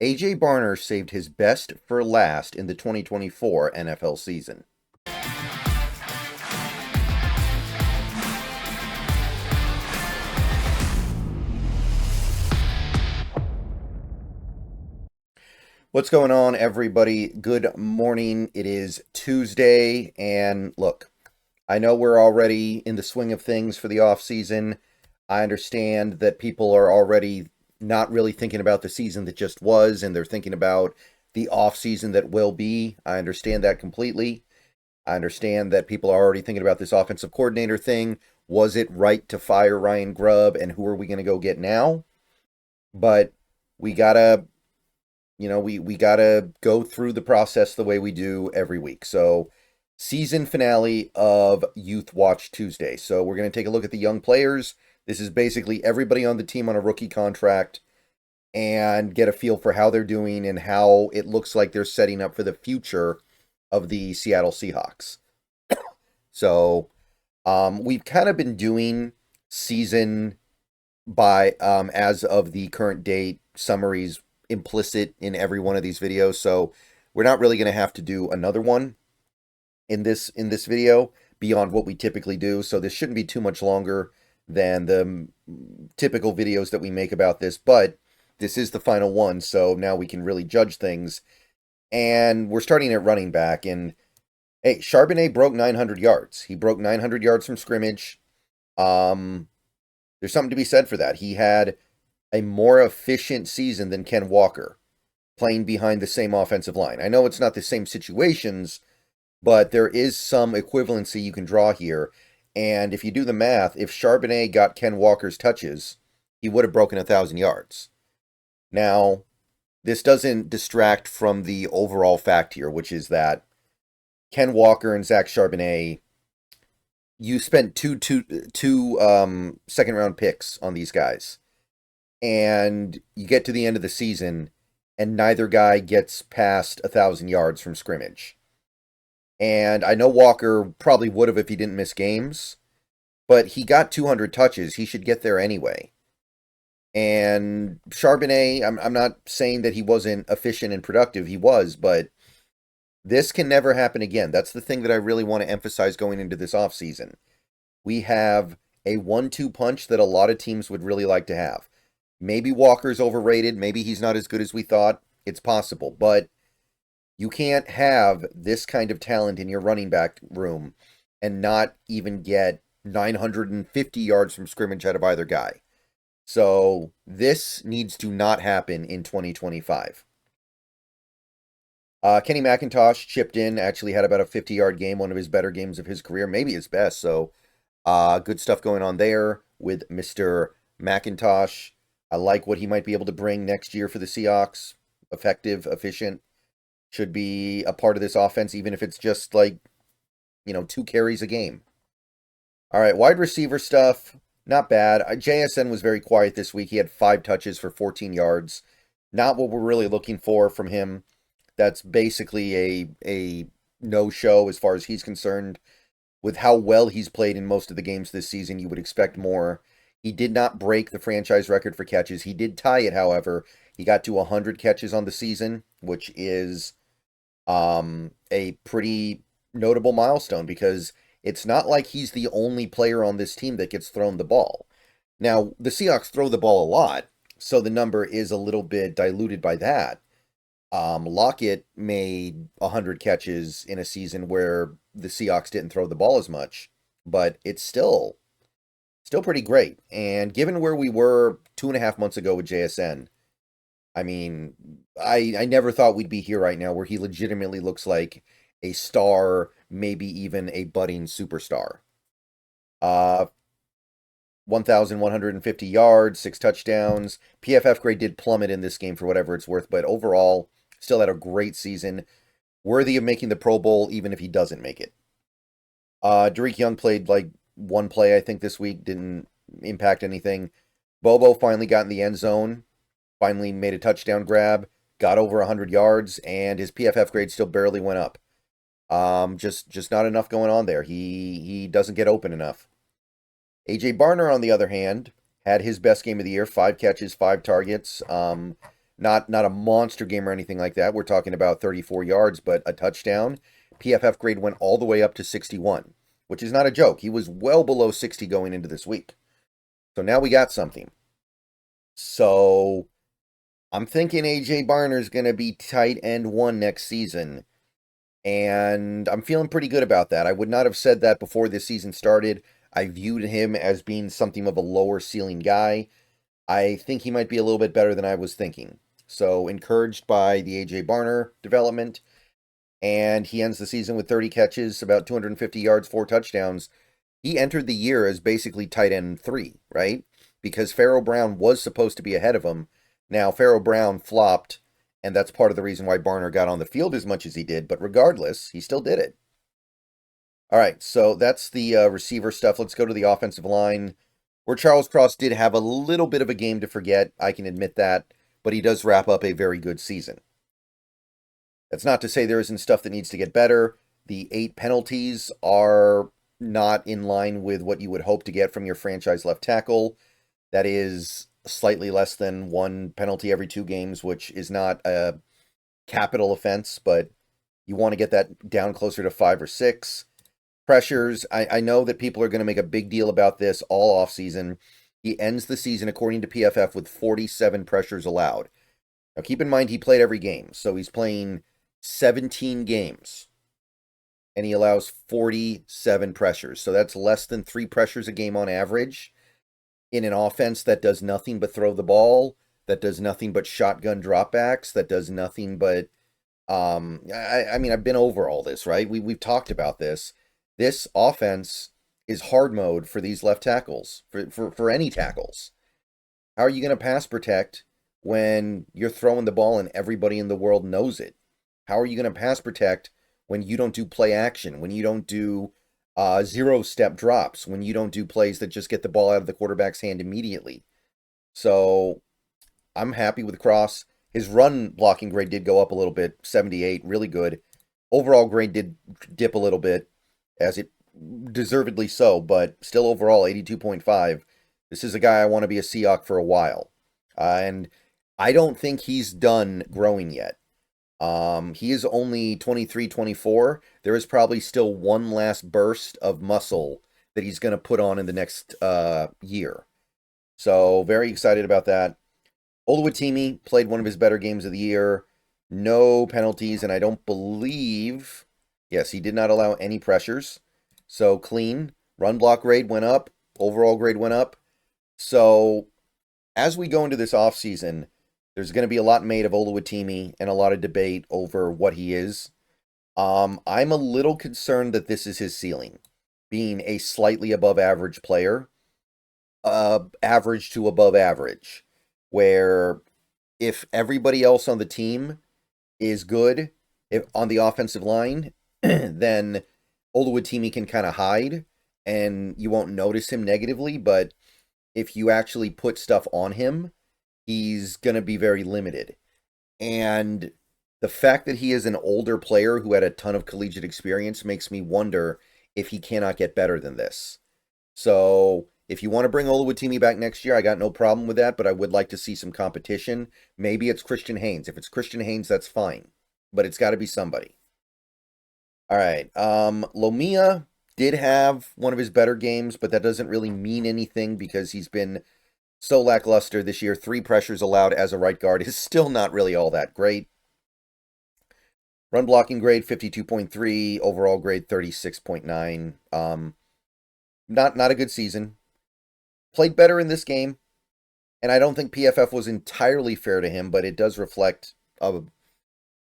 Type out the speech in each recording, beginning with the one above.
A.J. Barner saved his best for last in the 2024 NFL season. What's going on, everybody? Good morning. It is Tuesday, and look, I know we're already in the swing of things for the off season. I understand that people are already not really thinking about the season that just was, and they're thinking about the off season that will be. I understand that completely. I understand that people are already thinking about this offensive coordinator thing. Was it right to fire Ryan Grubb, and who are we going to go get now? But we gotta we gotta go through the process the way we do every week. So, season finale of Youth Watch Tuesday. So we're gonna take a look at the young players. This is basically everybody on the team on a rookie contract and get a feel for how they're doing and how it looks like they're setting up for the future of the Seattle Seahawks. So, we've kind of been doing season by as of the current date summaries implicit in every one of these videos, so we're not really going to have to do another one in this video beyond what we typically do. So this shouldn't be too much longer than the typical videos that we make about this, but this is the final one, so now we can really judge things. And we're starting at running back, and hey, Charbonnet broke 900 yards. He broke 900 yards from scrimmage. There's something to be said for that. He had a more efficient season than Ken Walker, playing behind the same offensive line. I know it's not the same situations, but there is some equivalency you can draw here. And if you do the math, if Charbonnet got Ken Walker's touches, he would have broken 1,000 yards. Now, this doesn't distract from the overall fact here, which is that Ken Walker and Zach Charbonnet, you spent two second round picks on these guys. And you get to the end of the season, and neither guy gets past 1,000 yards from scrimmage. And I know Walker probably would have if he didn't miss games, but he got 200 touches. He should get there anyway. And Charbonnet, I'm not saying that he wasn't efficient and productive. He was, but this can never happen again. That's the thing that I really want to emphasize going into this offseason. We have a 1-2 punch that a lot of teams would really like to have. Maybe Walker's overrated. Maybe he's not as good as we thought. It's possible. But you can't have this kind of talent in your running back room and not even get 950 yards from scrimmage out of either guy. So this needs to not happen in 2025. Kenny McIntosh chipped in, actually had about a 50-yard game, one of his better games of his career, maybe his best. So good stuff going on there with Mr. McIntosh. I like what he might be able to bring next year for the Seahawks. Effective, efficient. Should be a part of this offense, even if it's just like, 2 carries a game. All right, wide receiver stuff, not bad. JSN was very quiet this week. He had 5 touches for 14 yards. Not what we're really looking for from him. That's basically a no-show as far as he's concerned. With how well he's played in most of the games this season, you would expect more. He did not break the franchise record for catches. He did tie it, however. He got to 100 catches on the season, which is a pretty notable milestone because it's not like he's the only player on this team that gets thrown the ball. Now, the Seahawks throw the ball a lot, so the number is a little bit diluted by that. Lockett made 100 catches in a season where the Seahawks didn't throw the ball as much, but it's still pretty great. And given where we were 2.5 months ago with JSN, I mean, I never thought we'd be here right now where he legitimately looks like a star, maybe even a budding superstar. 1,150 yards, 6 touchdowns. PFF grade did plummet in this game for whatever it's worth, but overall, still had a great season. Worthy of making the Pro Bowl, even if he doesn't make it. Derek Young played like 1 play, I think, this week. Didn't impact anything. Bobo finally got in the end zone. Finally made a touchdown grab. Got over 100 yards. And his PFF grade still barely went up. Just not enough going on there. He doesn't get open enough. A.J. Barner, on the other hand, had his best game of the year. 5 catches, 5 targets. Not a monster game or anything like that. We're talking about 34 yards, but a touchdown. PFF grade went all the way up to 61, which is not a joke. He was well below 60 going into this week. So now we got something. So I'm thinking AJ Barner's going to be tight end 1 next season. And I'm feeling pretty good about that. I would not have said that before this season started. I viewed him as being something of a lower ceiling guy. I think he might be a little bit better than I was thinking. So encouraged by the AJ Barner development. And he ends the season with 30 catches, about 250 yards, 4 touchdowns. He entered the year as basically tight end 3, right? Because Pharaoh Brown was supposed to be ahead of him. Now, Pharaoh Brown flopped, and that's part of the reason why Barner got on the field as much as he did. But regardless, he still did it. All right, so that's the receiver stuff. Let's go to the offensive line, where Charles Cross did have a little bit of a game to forget. I can admit that, but he does wrap up a very good season. That's not to say there isn't stuff that needs to get better. The 8 penalties are not in line with what you would hope to get from your franchise left tackle. That is slightly less than 1 penalty every 2 games, which is not a capital offense, but you want to get that down closer to 5 or 6. Pressures, I know that people are going to make a big deal about this all offseason. He ends the season, according to PFF, with 47 pressures allowed. Now, keep in mind, he played every game, so he's playing 17 games, and he allows 47 pressures. So that's less than 3 pressures a game on average in an offense that does nothing but throw the ball, that does nothing but shotgun dropbacks, that does nothing but, I mean, I've been over all this, right? We've talked about this. This offense is hard mode for these left tackles, for any tackles. How are you going to pass protect when you're throwing the ball and everybody in the world knows it? How are you going to pass protect when you don't do play action, when you don't do 0-step drops, when you don't do plays that just get the ball out of the quarterback's hand immediately? So I'm happy with Cross. His run blocking grade did go up a little bit, 78, really good. Overall grade did dip a little bit, as it deservedly so, but still overall 82.5. This is a guy I want to be a Seahawk for a while. And I don't think he's done growing yet. He is only 23, 24. There is probably still one last burst of muscle that he's going to put on in the next year. So very excited about that. Oluwatimi played one of his better games of the year. No penalties, and I don't believe... Yes, he did not allow any pressures. So clean. Run block grade went up. Overall grade went up. So as we go into this offseason, there's going to be a lot made of Oluwatimi and a lot of debate over what he is. I'm a little concerned that this is his ceiling, being a slightly above average player, average to above average, where if everybody else on the team is good if on the offensive line, then Oluwatimi can kind of hide and you won't notice him negatively, but if you actually put stuff on him, he's going to be very limited. And the fact that he is an older player who had a ton of collegiate experience makes me wonder if he cannot get better than this. So if you want to bring Oluwatimi back next year, I got no problem with that, but I would like to see some competition. Maybe it's Christian Haynes. If it's Christian Haynes, that's fine, but it's got to be somebody. All right. Lomia did have one of his better games, but that doesn't really mean anything because he's been so lackluster this year. 3 pressures allowed as a right guard is still not really all that great. Run blocking grade 52.3, overall grade 36.9. Not a good season. Played better in this game, and I don't think PFF was entirely fair to him, but it does reflect,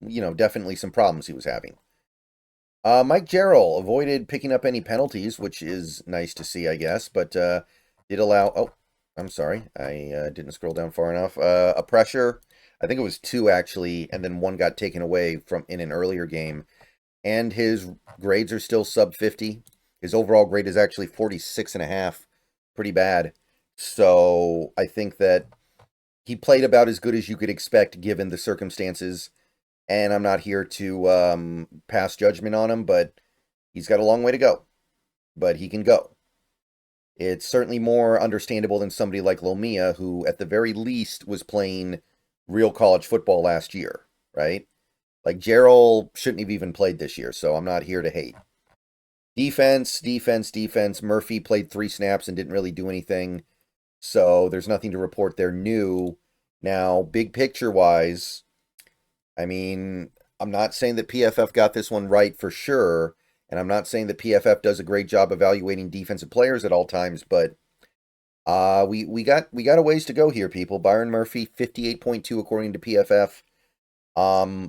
definitely some problems he was having. Mike Jarrell avoided picking up any penalties, which is nice to see, I guess, but did allow... Oh, I'm sorry. I didn't scroll down far enough. A pressure. I think it was 2, actually, and then 1 got taken away from in an earlier game. And his grades are still sub 50. His overall grade is actually 46.5. Pretty bad. So I think that he played about as good as you could expect given the circumstances. And I'm not here to pass judgment on him, but he's got a long way to go. But he can go. It's certainly more understandable than somebody like Lomia, who at the very least was playing real college football last year, right? Like Gerald shouldn't have even played this year, so I'm not here to hate. Defense, defense, defense. Murphy played 3 snaps and didn't really do anything, so there's nothing to report there new. Now, big picture wise, I mean, I'm not saying that PFF got this one right for sure, and I'm not saying that PFF does a great job evaluating defensive players at all times, but we got a ways to go here, people. Byron Murphy, 58.2 according to PFF.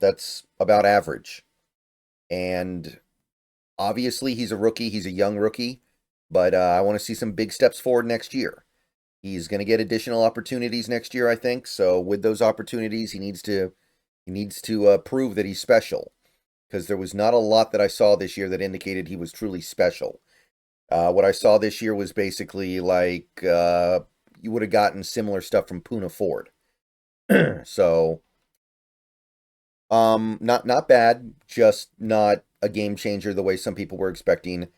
That's about average. And obviously he's a rookie, he's a young rookie, but I want to see some big steps forward next year. He's going to get additional opportunities next year, I think. So with those opportunities, he needs to prove that he's special, because there was not a lot that I saw this year that indicated he was truly special. What I saw this year was basically like you would have gotten similar stuff from Poona Ford. So, not bad, just not a game changer the way some people were expecting.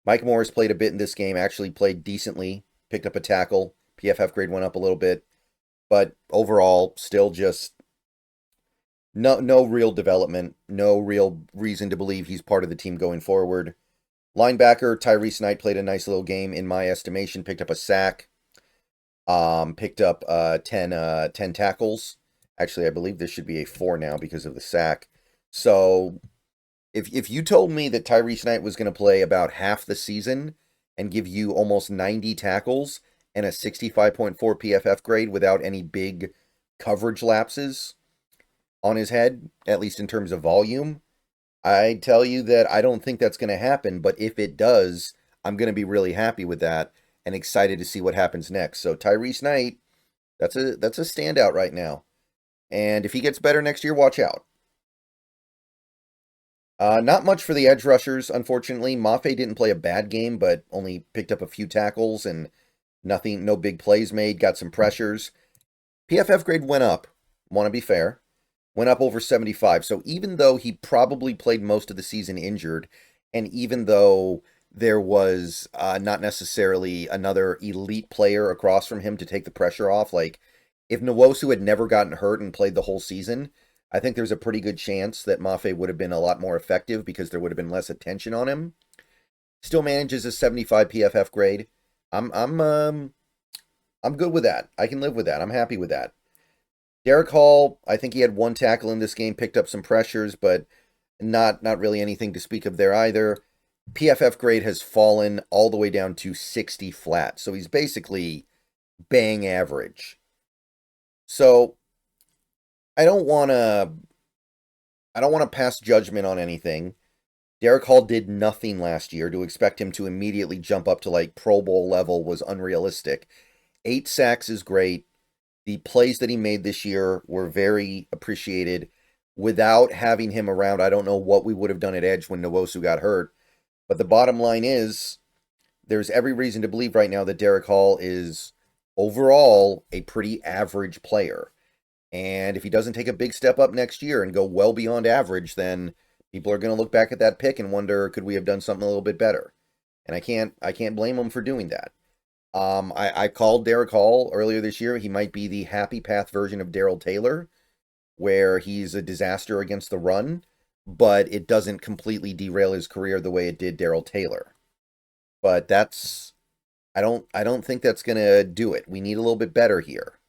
Mike Morris played a bit in this game, actually played decently, picked up a tackle. PFF grade went up a little bit, but overall, still just no real development, no real reason to believe he's part of the team going forward. Linebacker Tyrese Knight played a nice little game in my estimation, picked up a sack, picked up 10 tackles. Actually, I believe this should be a 4 now because of the sack. So if you told me that Tyrese Knight was going to play about half the season and give you almost 90 tackles and a 65.4 PFF grade without any big coverage lapses on his head, at least in terms of volume, I tell you that I don't think that's going to happen, but if it does, I'm going to be really happy with that and excited to see what happens next. So Tyrese Knight, that's a standout right now. And if he gets better next year, watch out. Not much for the edge rushers, unfortunately. Mafe didn't play a bad game, but only picked up a few tackles and no big plays made, got some pressures. PFF grade went up, want to be fair. Went up over 75. So even though he probably played most of the season injured, and even though there was not necessarily another elite player across from him to take the pressure off, like if Nwosu had never gotten hurt and played the whole season, I think there's a pretty good chance that Mafe would have been a lot more effective because there would have been less attention on him. Still manages a 75 PFF grade. I'm good with that. I can live with that. I'm happy with that. Derek Hall, I think he had 1 tackle in this game, picked up some pressures, but not really anything to speak of there either. PFF grade has fallen all the way down to 60 flat, so he's basically bang average. So I don't want to pass judgment on anything. Derek Hall did nothing last year. To expect him to immediately jump up to like Pro Bowl level was unrealistic. 8 sacks is great. The plays that he made this year were very appreciated. Without having him around, I don't know what we would have done at edge when Nwosu got hurt. But the bottom line is, there's every reason to believe right now that Derek Hall is overall a pretty average player. And if he doesn't take a big step up next year and go well beyond average, then people are going to look back at that pick and wonder, could we have done something a little bit better? And I can't blame him for doing that. I called Derek Hall earlier this year. He might be the happy path version of Darrell Taylor, where he's a disaster against the run, but it doesn't completely derail his career the way it did Darrell Taylor. But I don't think that's gonna do it. We need a little bit better here.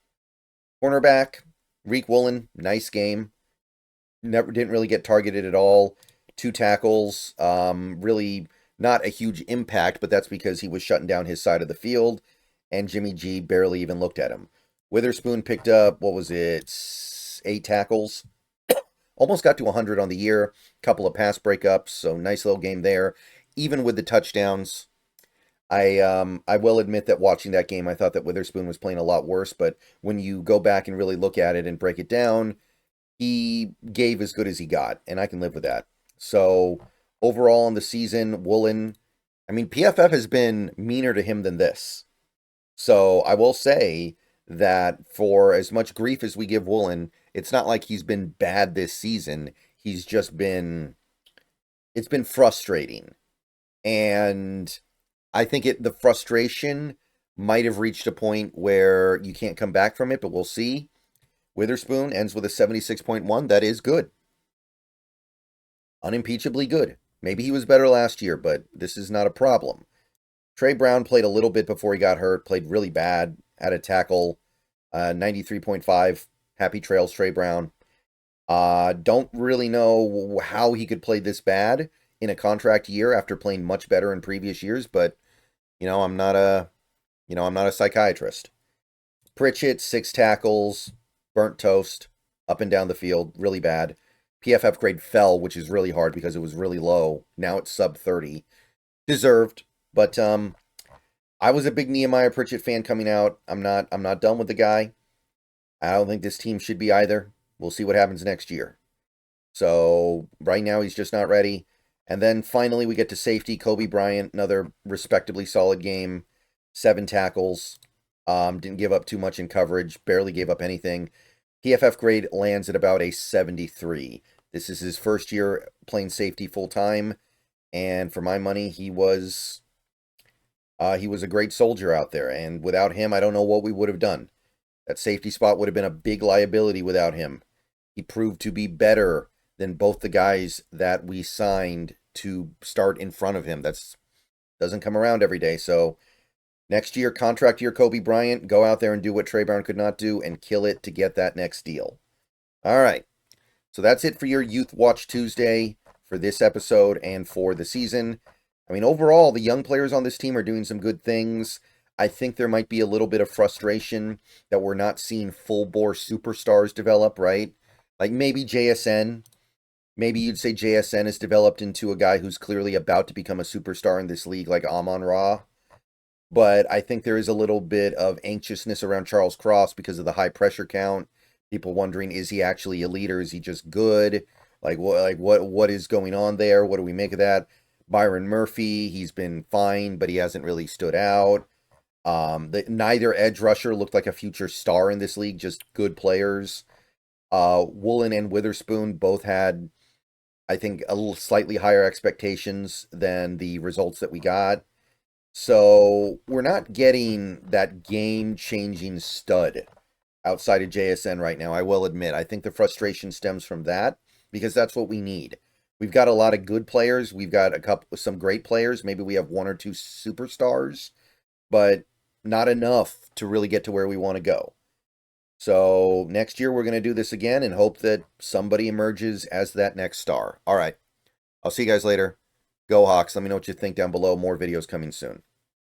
Cornerback, Reek Woolen, nice game. Didn't really get targeted at all. 2 tackles, really not a huge impact, but that's because he was shutting down his side of the field, and Jimmy G barely even looked at him. Witherspoon picked up, 8 tackles. Almost got to 100 on the year. Couple of pass breakups, so nice little game there. Even with the touchdowns, I will admit that watching that game, I thought that Witherspoon was playing a lot worse, but when you go back and really look at it and break it down, he gave as good as he got, and I can live with that. So overall in the season, Woolen, I mean, PFF has been meaner to him than this. So I will say that for as much grief as we give Woolen, it's not like he's been bad this season. He's just it's been frustrating. And I think the frustration might have reached a point where you can't come back from it, but we'll see. Witherspoon ends with a 76.1. That is good. Unimpeachably good. Maybe he was better last year, but this is not a problem. Trey Brown played a little bit before he got hurt, played really bad, had a tackle, 93.5. Happy trails, Trey Brown. Don't really know how he could play this bad in a contract year after playing much better in previous years, but I'm not a psychiatrist. Pritchett, 6 tackles, burnt toast, up and down the field, really bad. PFF grade fell, which is really hard because it was really low. Now it's sub 30. Deserved, but I was a big Nehemiah Pritchett fan coming out. I'm not done with the guy. I don't think this team should be either. We'll see what happens next year. So right now he's just not ready. And then finally we get to safety. Kobe Bryant, another respectably solid game. 7 tackles. Didn't give up too much in coverage. Barely gave up anything. PFF grade lands at about a 73. This is his first year playing safety full time. And for my money, he was a great soldier out there. And without him, I don't know what we would have done. That safety spot would have been a big liability without him. He proved to be better than both the guys that we signed to start in front of him. That's doesn't come around every day. So next year, contract year, Kobe Bryant, go out there and do what Trey Brown could not do and kill it to get that next deal. All right. So that's it for your Youth Watch Tuesday for this episode and for the season. I mean, overall, the young players on this team are doing some good things. I think there might be a little bit of frustration that we're not seeing full-bore superstars develop, right? Like maybe JSN. Maybe you'd say JSN has developed into a guy who's clearly about to become a superstar in this league like Amon-Ra. But I think there is a little bit of anxiousness around Charles Cross because of the high pressure count. People wondering, is he actually a leader? Is he just good? What is going on there? What do we make of that? Byron Murphy, he's been fine, but he hasn't really stood out. Neither edge rusher looked like a future star in this league, just good players. Woolen and Witherspoon both had, I think, a little slightly higher expectations than the results that we got. So we're not getting that game-changing stud outside of JSN right now, I will admit. I think the frustration stems from that because that's what we need. We've got a lot of good players. We've got some great players. Maybe we have 1 or 2 superstars, but not enough to really get to where we want to go. So next year we're going to do this again and hope that somebody emerges as that next star. All right. I'll see you guys later. Go Hawks. Let me know what you think down below. More videos coming soon.